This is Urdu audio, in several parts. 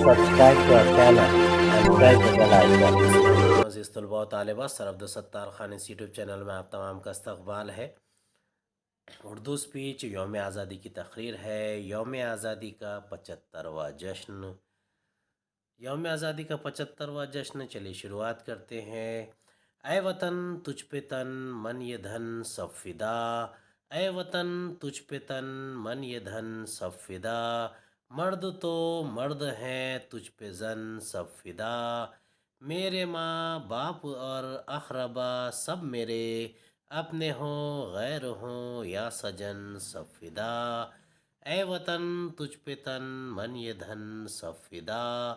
subscribe to our channel and press the bell icon. عزیز طلباء و طالبات، سر عبدالستار خان اس یوٹیوب چینل میں آپ تمام کا استقبال ہے۔ اردو سپیچ یوم آزادی کی تقریر ہے۔ یوم آزادی کا 75واں جشن۔ یوم آزادی کا 75واں جشن، چلیے شروعات کرتے ہیں۔ اے وطن تجھ پہ تن من یہ دھن سب فدا، اے وطن تجھ پہ تن من یہ دھن سب فدا، مرد تو مرد ہیں تجھ پہ زن سب فدا، میرے ماں باپ اور اقربا سب میرے، اپنے ہوں غیر ہوں یا سجن سب فدا، اے وطن تجھ پہ تن من یہ دھن سب فدا،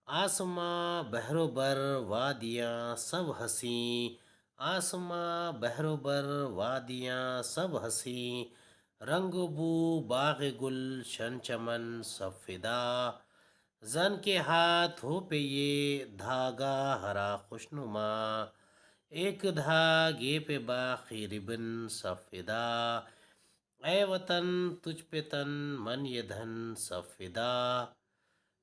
آسماں بحر و بر وادیاں سب ہنسی، آسماں بحر و بر وادیاں سب ہنسی، رنگ بو باغ گل شن چمن سب فدا، زن کے ہاتھوں پہ یہ دھاگا ہرا خوشنما، ایک دھاگے پہ باقی ربن سب فدا، اے وطن تجھ پہ تن من یہ دھن سب فدا،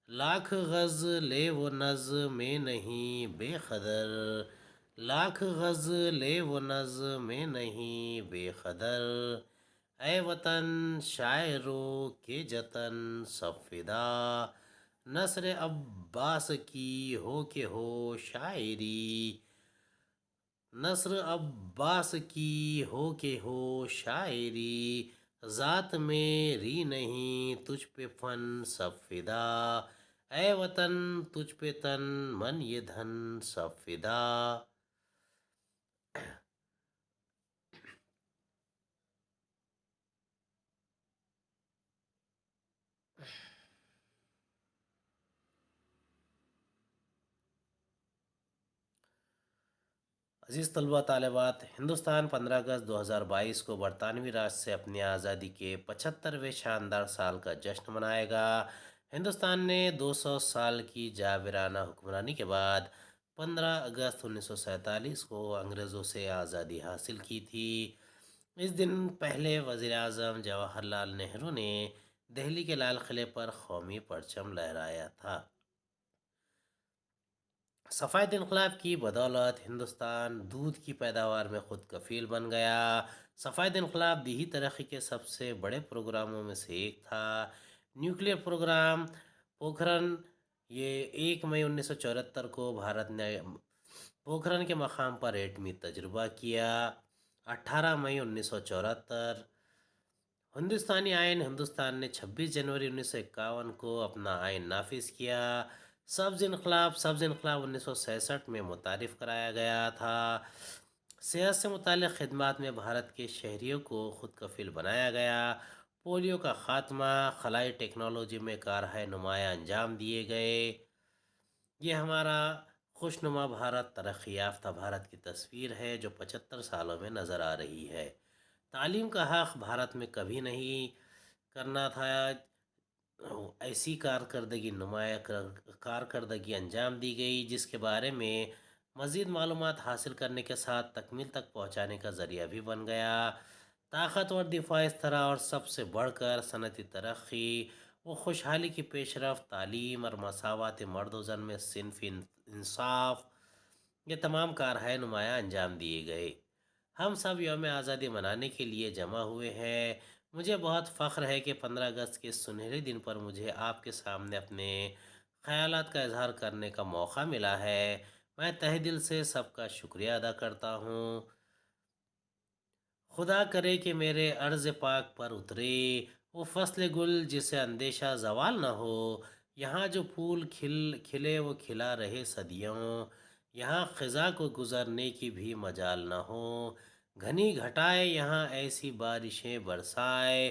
لاکھ غز لے وہ نز میں نہیں بے قدر، لاکھ غز لے وہ نز میں نہیں بے قدر، اے وطن شاعروں کے جتن سب فدا، نثر عباس کی ہو کہ ہو شاعری، نثر عباس کی ہو کہ ہو شاعری، ذات میری نہیں تجھ پہ فن سب فدا، اے وطن تجھ پہ تن من یہ دھن سب فدا۔ عزیز طلباء طالبات، ہندوستان 15 اگست 2022 کو برطانوی راج سے اپنی آزادی کے 75ویں شاندار سال کا جشن منائے گا۔ ہندوستان نے 200 سال کی جابرانہ حکمرانی کے بعد 15 اگست 1947 کو انگریزوں سے آزادی حاصل کی تھی۔ اس دن پہلے وزیر اعظم جواہر لال نہرو نے دہلی کے لال قلعے پر قومی پرچم لہرایا تھا۔ سفید انقلاب کی بدولت ہندوستان دودھ کی پیداوار میں خود کفیل بن گیا۔ سفید انقلاب دیہی ترقی کے سب سے بڑے پروگراموں میں سے ایک تھا۔ نیوکلیر پروگرام پوکھرن، یہ 1 مئی 1974 کو بھارت نے پوکھرن کے مقام پر ایٹمی تجربہ کیا۔ 18 مئی 1974 ہندوستانی آئین، ہندوستان نے 26 جنوری 1951 کو اپنا آئین نافذ کیا۔ سبز انقلاب 1966 میں متعارف کرایا گیا تھا۔ صحت سے متعلق خدمات میں بھارت کے شہریوں کو خود کفیل بنایا گیا۔ پولیو کا خاتمہ، خلائی ٹیکنالوجی میں کارہائے نمایاں انجام دیے گئے۔ یہ ہمارا خوشنما بھارت، ترقی یافتہ بھارت کی تصویر ہے جو 75 سالوں میں نظر آ رہی ہے۔ تعلیم کا حق بھارت میں کبھی نہیں کرنا تھا، ایسی نمایاں کارکردگی انجام دی گئی جس کے بارے میں مزید معلومات حاصل کرنے کے ساتھ تکمیل تک پہنچانے کا ذریعہ بھی بن گیا۔ طاقتور دفاع اس طرح اور سب سے بڑھ کر صنعتی ترقی و خوشحالی کی پیش رفت، تعلیم اور مساوات مرد و زن میں صنفی انصاف، یہ تمام کارہائے نمایاں انجام دیے گئے۔ ہم سب یوم آزادی منانے کے لیے جمع ہوئے ہیں۔ مجھے بہت فخر ہے کہ 15 اگست کے سنہرے دن پر مجھے آپ کے سامنے اپنے خیالات کا اظہار کرنے کا موقع ملا ہے۔ میں تہہ دل سے سب کا شکریہ ادا کرتا ہوں۔ خدا کرے کہ میرے عرض پاک پر اترے وہ فصل گل جسے اندیشہ زوال نہ ہو، یہاں جو پھول کھلے وہ کھلا رہے صدیوں، یہاں خزاں کو گزرنے کی بھی مجال نہ ہو، گھنی گھٹائے یہاں ایسی بارشیں برسائے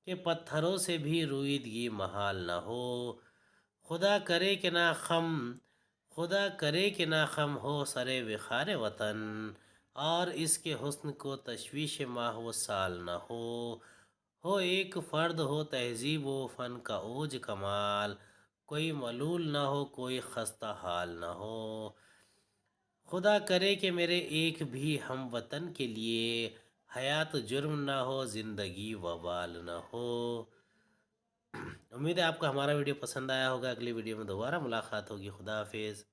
کہ پتھروں سے بھی رویدگی محال نہ ہو، خدا کرے کہ نہ خم ہو سرے وقار وطن، اور اس کے حسن کو تشویش ماہ و سال نہ ہو ایک فرد ہو تہذیب و فن کا اوج کمال، کوئی ملول نہ ہو کوئی خستہ حال نہ ہو، خدا کرے کہ میرے ایک بھی ہم وطن کے لیے حیات جرم نہ ہو، زندگی وبال نہ ہو۔ امید ہے آپ کو ہمارا ویڈیو پسند آیا ہوگا، اگلی ویڈیو میں دوبارہ ملاقات ہوگی، خدا حافظ۔